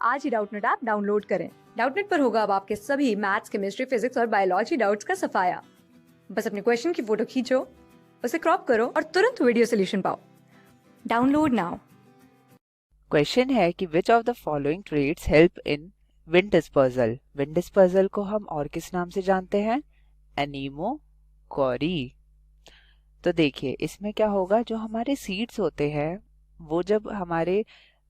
आज ही Doubtnut app download करें। Doubtnut पर होगा अब आपके सभी मैथ्स, केमिस्ट्री, फिजिक्स और बायोलॉजी डाउट्स का सफाया। बस अपने क्वेश्चन की फोटो खींचो, उसे क्रॉप करो और तुरंत वीडियो सोल्यूशन पाओ। Download now. क्वेश्चन है कि which of the following traits help in wind dispersal. Wind dispersal को हम और किस नाम से जानते हैं? एनीमोकोरी। तो देखिए इसमें क्या होगा, जो हमारे सीड्स होते हैं वो जब हमारे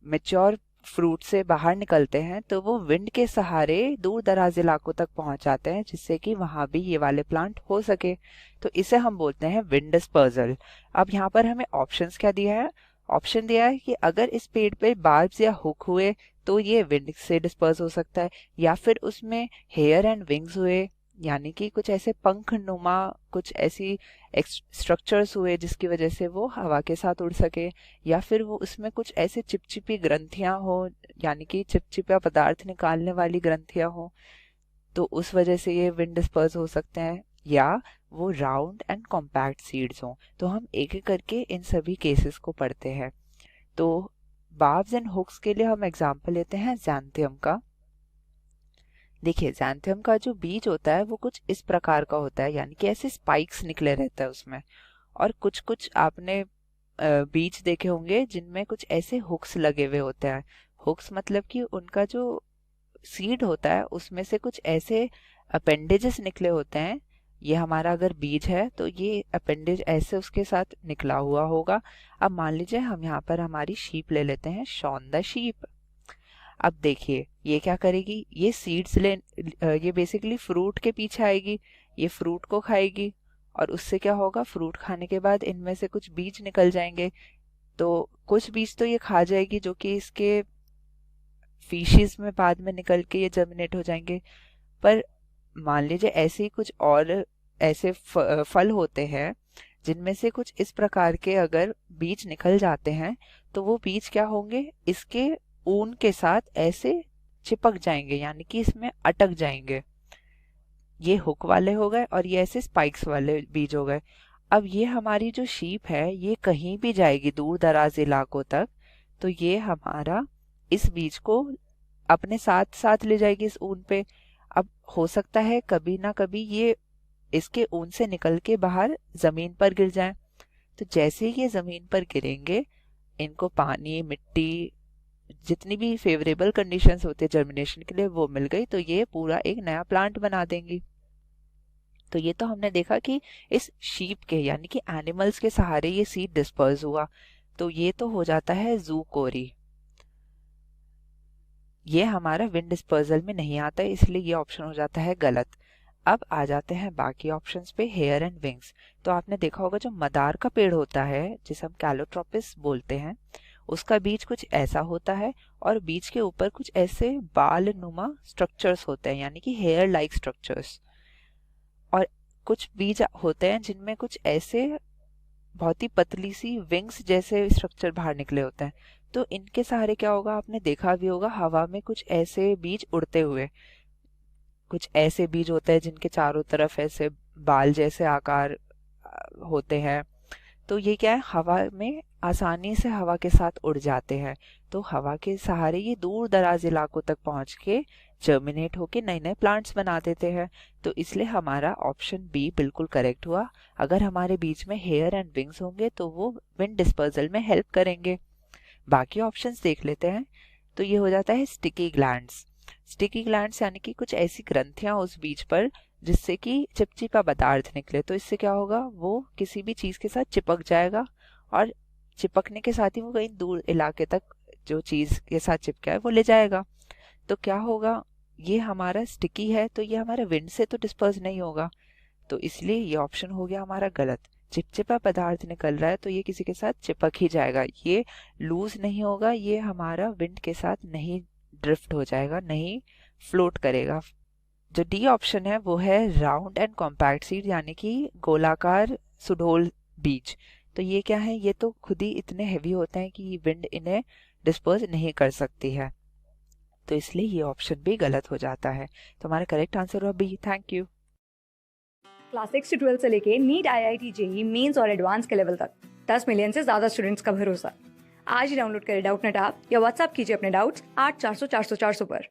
मेच्योर फ्रूट से बाहर निकलते हैं तो वो विंड के सहारे दूर दराज इलाकों तक पहुंच जाते हैं, जिससे कि वहां भी ये वाले प्लांट हो सके। तो इसे हम बोलते हैं विंड डिस्पर्जल। अब यहाँ पर हमें ऑप्शंस क्या दिया है? ऑप्शन दिया है कि अगर इस पेड़ पे बार्ब्स या हुक हुए तो ये विंड से डिस्पर्स हो सकता है, या फिर उसमें हेयर एंड विंग्स हुए, यानी कि कुछ ऐसे पंख नुमा कुछ ऐसी स्ट्रक्चर्स हुए जिसकी वजह से वो हवा के साथ उड़ सके, या फिर वो उसमें कुछ ऐसे चिपचिपी ग्रंथियां हो, यानी कि चिपचिपा पदार्थ निकालने वाली ग्रंथियां हो, तो उस वजह से ये विंड डिस्पर्स हो सकते हैं, या वो राउंड एंड कॉम्पैक्ट सीड्स हों। तो हम एक एक करके इन सभी केसेस को पढ़ते हैं। तो बार्ब्स एंड हुक्स के लिए हम एग्जांपल लेते हैं ज़ैंथियम का। देखिए ज़ैंथियम का जो बीज होता है वो कुछ इस प्रकार का होता है, यानी कि ऐसे स्पाइक्स निकले रहते हैं उसमें। और कुछ कुछ आपने बीज देखे होंगे जिनमें कुछ ऐसे हुक्स लगे हुए होते हैं। हुक्स मतलब कि उनका जो सीड होता है उसमें से कुछ ऐसे अपेंडेजेस निकले होते हैं। ये हमारा अगर बीज है तो ये अपेंडेज ऐसे उसके साथ निकला हुआ होगा। अब मान लीजिए हम यहाँ पर हमारी शीप ले लेते हैं, शॉन द शीप। अब देखिए ये क्या करेगी, ये सीड्स ये बेसिकली फ्रूट के पीछे आएगी, ये फ्रूट को खाएगी, और उससे क्या होगा, फ्रूट खाने के बाद इनमें से कुछ बीज निकल जाएंगे। तो कुछ बीज तो ये खा जाएगी जो कि इसके फीशिस में बाद में निकल के ये जर्मिनेट हो जाएंगे। पर मान लीजिए ऐसे ही कुछ और ऐसे फल होते हैं जिनमें से कुछ इस प्रकार के अगर बीज निकल जाते हैं तो वो बीज क्या होंगे, इसके ऊन के साथ ऐसे चिपक जाएंगे, यानी कि इसमें अटक जाएंगे। ये हुक वाले हो गए और ये ऐसे स्पाइक्स वाले बीज हो गए। अब ये हमारी जो शीप है ये कहीं भी जाएगी दूर दराज इलाकों तक, तो ये हमारा इस बीज को अपने साथ साथ ले जाएगी इस ऊन पे। अब हो सकता है कभी ना कभी ये इसके ऊन से निकल के बाहर जमीन पर गिर जाएं। तो जैसे ही ये जमीन पर गिरेंगे, इनको पानी, मिट्टी, जितनी भी फेवरेबल कंडीशंस होते हैं जर्मिनेशन के लिए वो मिल गई, तो ये पूरा एक नया प्लांट बना देंगी। तो ये तो हमने देखा कि इस शीप के यानी कि एनिमल्स के सहारे ये सीड डिस्पर्स हुआ। तो ये तो हो जाता है जूकोरी। ये हमारा विंड डिस्पर्जल में नहीं आता है, इसलिए ये ऑप्शन हो जाता है गलत। अब आ जाते हैं बाकी ऑप्शंस पे, हेयर एंड विंग्स। तो आपने देखा होगा जो मदार का पेड़ होता है जिसे हम कैलोट्रोपिस बोलते हैं, उसका बीज कुछ ऐसा होता है, और बीज के ऊपर कुछ ऐसे बाल नुमा स्ट्रक्चर्स होते हैं, यानी कि हेयर लाइक स्ट्रक्चर्स। और कुछ बीज होते हैं जिनमें कुछ ऐसे बहुत ही पतली सी विंग्स जैसे स्ट्रक्चर बाहर निकले होते हैं। तो इनके सहारे क्या होगा, आपने देखा भी होगा हवा में कुछ ऐसे बीज उड़ते हुए। कुछ ऐसे बीज होते हैं जिनके चारों तरफ ऐसे बाल जैसे आकार होते हैं। तो ये क्या है, हवा में आसानी से हवा के साथ उड़ जाते हैं। तो हवा के सहारे ये दूर दराज इलाकों तक पहुंच के जर्मिनेट होके नए नए प्लांट्स बना देते हैं। तो इसलिए हमारा ऑप्शन बी बिल्कुल करेक्ट हुआ। अगर हमारे बीच में हेयर एंड विंग्स होंगे तो वो विंड डिस्पर्जल में हेल्प करेंगे। बाकी ऑप्शंस देख लेते हैं। तो ये हो जाता है स्टिकी ग्लैंड्स। स्टिकी ग्लैंड्स यानी कि कुछ ऐसी ग्रंथियां उस बीज पर जिससे कि चिपचिपा पदार्थ निकले। तो इससे क्या होगा, वो किसी भी चीज के साथ चिपक जाएगा, और चिपकने के साथ ही वो कहीं दूर इलाके तक जो चीज के साथ चिपका है वो ले जाएगा। तो क्या होगा, ये हमारा स्टिकी है तो ये हमारे विंड से तो डिस्पर्स नहीं होगा, तो इसलिए ये ऑप्शन हो गया हमारा गलत। चिपचिपा पदार्थ निकल रहा है तो ये किसी के साथ चिपक ही जाएगा, ये लूज नहीं होगा, ये हमारा विंड के साथ नहीं ड्रिफ्ट हो जाएगा, नहीं फ्लोट करेगा। जो डी ऑप्शन है वो है राउंड एंड कॉम्पैक्ट सीड, यानी कि गोलाकार सुडोल बीज। तो ये क्या है, ये तो खुद ही इतने हेवी होते हैं कि विंड इन्हें डिस्पर्स नहीं कर सकती है। तो इसलिए ये ऑप्शन भी गलत हो जाता है। तो हमारा करेक्ट आंसर हुआ बी। Thank you. क्लास 6 से 12 से लेके नीट, IIT, JEE मेंस और एडवांस के लेवल तक 10 मिलियन से ज्यादा स्टूडेंट्स का भरोसा। आज ही डाउनलोड करें डाउटनेट ऐप या व्हाट्सएप कीजिए अपने डाउट्स 8400 400 400 पर।